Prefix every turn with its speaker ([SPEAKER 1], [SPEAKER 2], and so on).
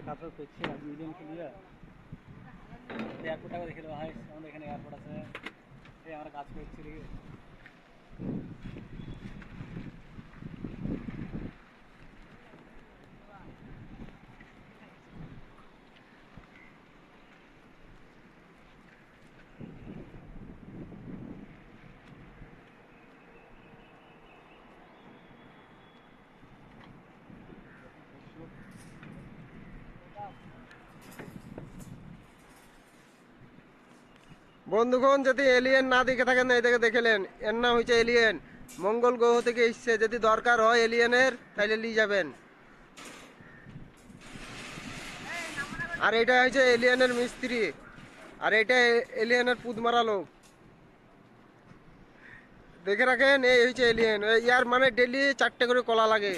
[SPEAKER 1] কাপড় পেয়েছি মিডিয়াম খেলিয়া এয়ারপোর্টটা দেখে দেওয়া হয় আমাদের এখানে এয়ারপোর্ট আছে এই আমরা কাজ করছি দেখি
[SPEAKER 2] বন্ধুগণ, যদি এলিয়েন না দেখে থাকেন এই দেখে দেখেলেন, এর নাম হচ্ছে এলিয়েন। মঙ্গল গ্রহ থেকে এসছে, যদি দরকার হয় এলিয়েনের তাইলে নিয়ে যাবেন। আর এটা হচ্ছে এলিয়েনের মিস্ত্রি, আর এটা এলিয়েনের পুদ মারা লোক। দেখে রাখেন, এই হচ্ছে এলিয়েন। ইয়ার মানে ডেলি 4টে করে কলা লাগে।